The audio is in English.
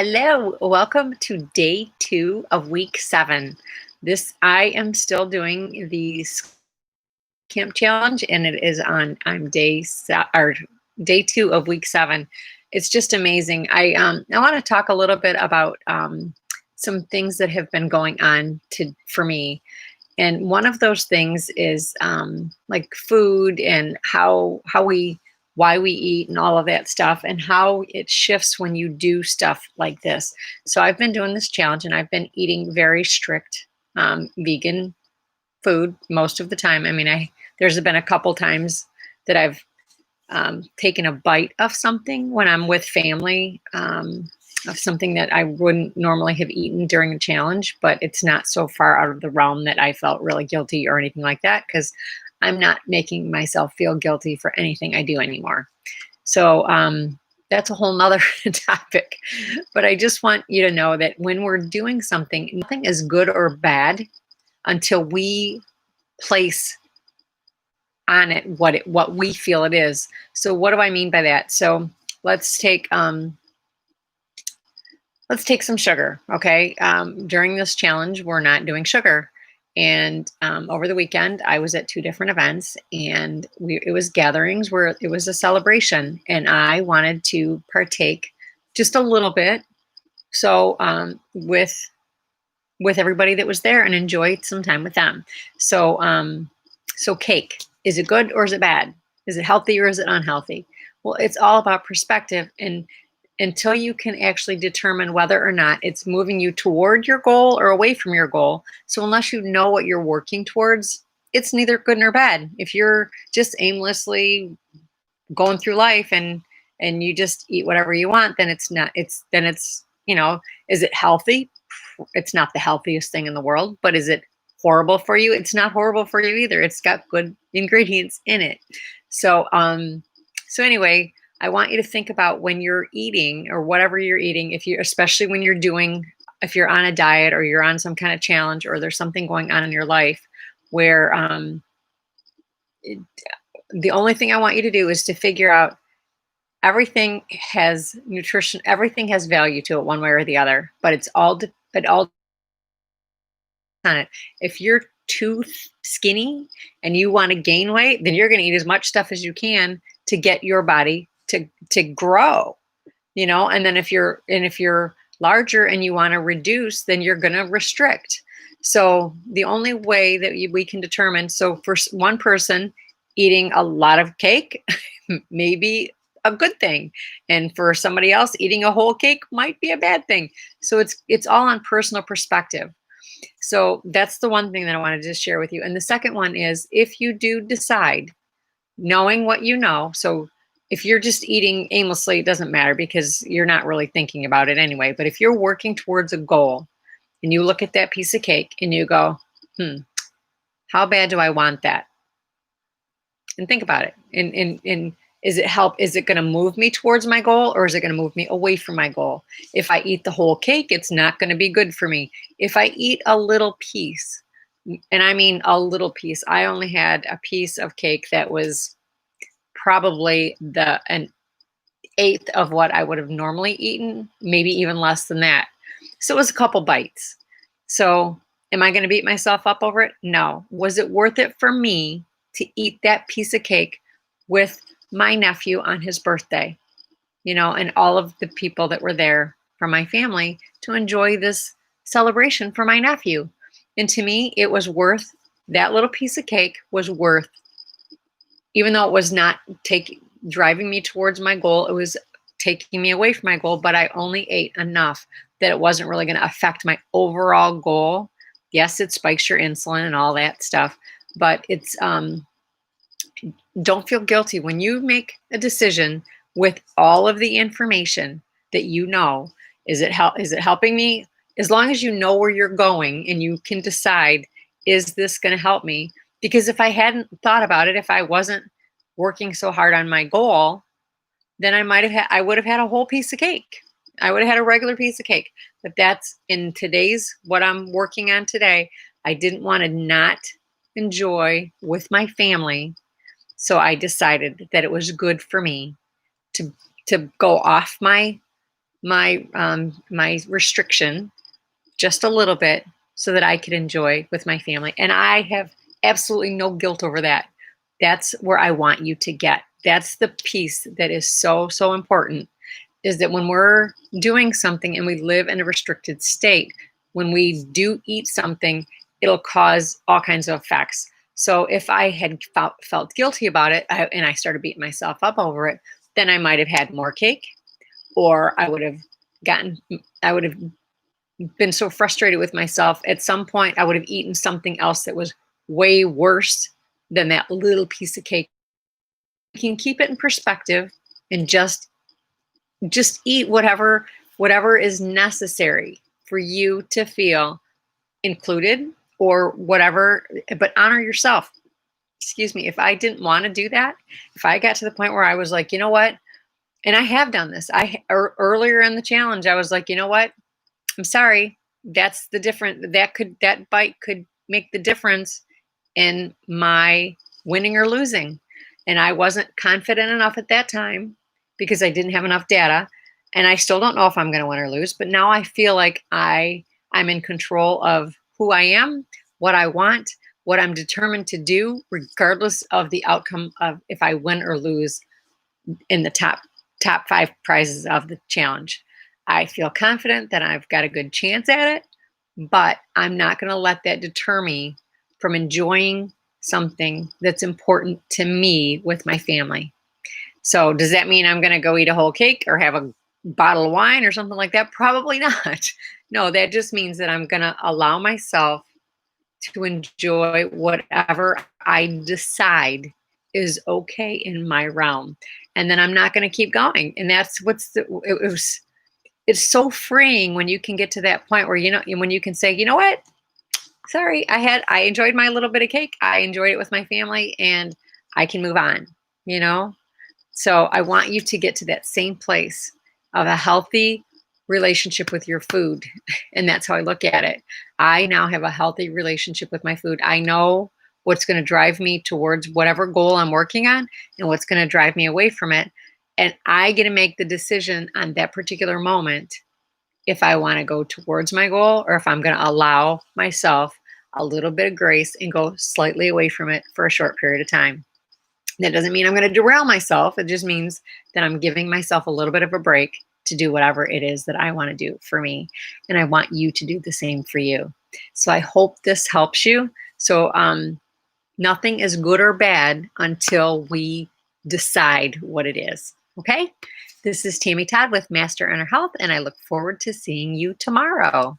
Hello, welcome to day 2 of week 7. I am still doing the camp challenge, and it is on. I'm day 2 of week 7. It's just amazing. I want to talk a little bit about some things that have been going on for me, and one of those things is like food and how we why we eat and all of that stuff, and how it shifts when you do stuff like this. So I've been doing this challenge, and I've been eating very strict vegan food most of the time. I mean, I there's been a couple times that I've taken a bite of something when I'm with family, of something that I wouldn't normally have eaten during the challenge, but it's not so far out of the realm that I felt really guilty or anything like that, because I'm not making myself feel guilty for anything I do anymore. So that's a whole nother topic. But I just want you to know that when we're doing something, nothing is good or bad until we place on it what we feel it is. So what do I mean by that? So let's take some sugar. Okay, during this challenge, we're not doing sugar. And over the weekend, I was at 2 different events, and it was gatherings where it was a celebration, and I wanted to partake just a little bit. So with everybody that was there, and enjoy some time with them. So cake, is it good or is it bad? Is it healthy or is it unhealthy? Well, it's all about perspective, and until you can actually determine whether or not it's moving you toward your goal or away from your goal. So unless you know what you're working towards, it's neither good nor bad. If you're just aimlessly going through life and you just eat whatever you want, then is it healthy? It's not the healthiest thing in the world. But is it horrible for you? It's not horrible for you either. It's got good ingredients in it. So anyway, I want you to think about when you're eating or whatever you're eating, especially when if you're on a diet or you're on some kind of challenge, or there's something going on in your life where the only thing I want you to do is to figure out, everything has nutrition, everything has value to it one way or the other, but it all on it. If you're too skinny and you want to gain weight, then you're going to eat as much stuff as you can to get your body to grow, and then if you're larger and you want to reduce, then you're going to restrict. So the only way that we can determine, so for one person, eating a lot of cake may be a good thing, and for somebody else, eating a whole cake might be a bad thing. So it's all on personal perspective. So that's the one thing that I wanted to share with you. And the second one is, if you do decide, knowing what you know, so if you're just eating aimlessly, it doesn't matter because you're not really thinking about it anyway. But if you're working towards a goal and you look at that piece of cake and you go, how bad do I want that? And think about it. And is it going to move me towards my goal, or is it going to move me away from my goal? If I eat the whole cake, it's not going to be good for me. If I eat a little piece, and I mean a little piece, I only had a piece of cake that was probably an eighth of what I would have normally eaten, maybe even less than that. So it was a couple bites. So am I going to beat myself up over it? No. Was it worth it for me to eat that piece of cake with my nephew on his birthday, and all of the people that were there from my family to enjoy this celebration for my nephew? And to me, it was worth, that little piece of cake was worth, even though it was not driving me towards my goal, it was taking me away from my goal, but I only ate enough that it wasn't really going to affect my overall goal. Yes, it spikes your insulin and all that stuff, but it's, don't feel guilty when you make a decision with all of the information that you know. Is it helping me? As long as you know where you're going and you can decide, is this going to help me? Because if I hadn't thought about it, if I wasn't working so hard on my goal, then I would have had a whole piece of cake. I would have had a regular piece of cake. But that's in today's, what I'm working on today. I didn't want to not enjoy with my family. So I decided that it was good for me to go off my my restriction just a little bit so that I could enjoy with my family. And I have absolutely no guilt over that. That's where I want you to get. That's the piece that is so, so important, is that when we're doing something and we live in a restricted state, when we do eat something, it'll cause all kinds of effects. So if I had felt guilty about it and I started beating myself up over it, then I might have had more cake, or gotten, I would have been so frustrated with myself. At some point, I would have eaten something else that was way worse than that little piece of cake. You can keep it in perspective and just eat whatever is necessary for you to feel included, or whatever, but honor yourself. Excuse me, if I didn't want to do that, if I got to the point where I was like, you know what, and I have done this, earlier in the challenge, I was like, you know what, I'm sorry, that's the different that bite could make the difference in my winning or losing. And I wasn't confident enough at that time because I didn't have enough data. And I still don't know if I'm going to win or lose, but now I feel like I'm in control of who I am, what I want, what I'm determined to do, regardless of the outcome of if I win or lose in the top 5 prizes of the challenge. I feel confident that I've got a good chance at it, but I'm not going to let that deter me from enjoying something that's important to me with my family. So, does that mean I'm going to go eat a whole cake or have a bottle of wine or something like that? Probably not. No, that just means that I'm going to allow myself to enjoy whatever I decide is okay in my realm. And then I'm not going to keep going. And that's it's so freeing when you can get to that point where, when you can say, you know what, sorry, I enjoyed my little bit of cake. I enjoyed it with my family, and I can move on, you know? So I want you to get to that same place of a healthy relationship with your food. And that's how I look at it. I now have a healthy relationship with my food. I know what's going to drive me towards whatever goal I'm working on and what's going to drive me away from it. And I get to make the decision on that particular moment if I want to go towards my goal or if I'm going to allow myself a little bit of grace and go slightly away from it for a short period of time. That doesn't mean I'm going to derail myself. It just means that I'm giving myself a little bit of a break to do whatever it is that I want to do for me. And I want you to do the same for you. So I hope this helps you. So nothing is good or bad until we decide what it is. Okay? This is Tammy Todd with Master Inner Health, and I look forward to seeing you tomorrow.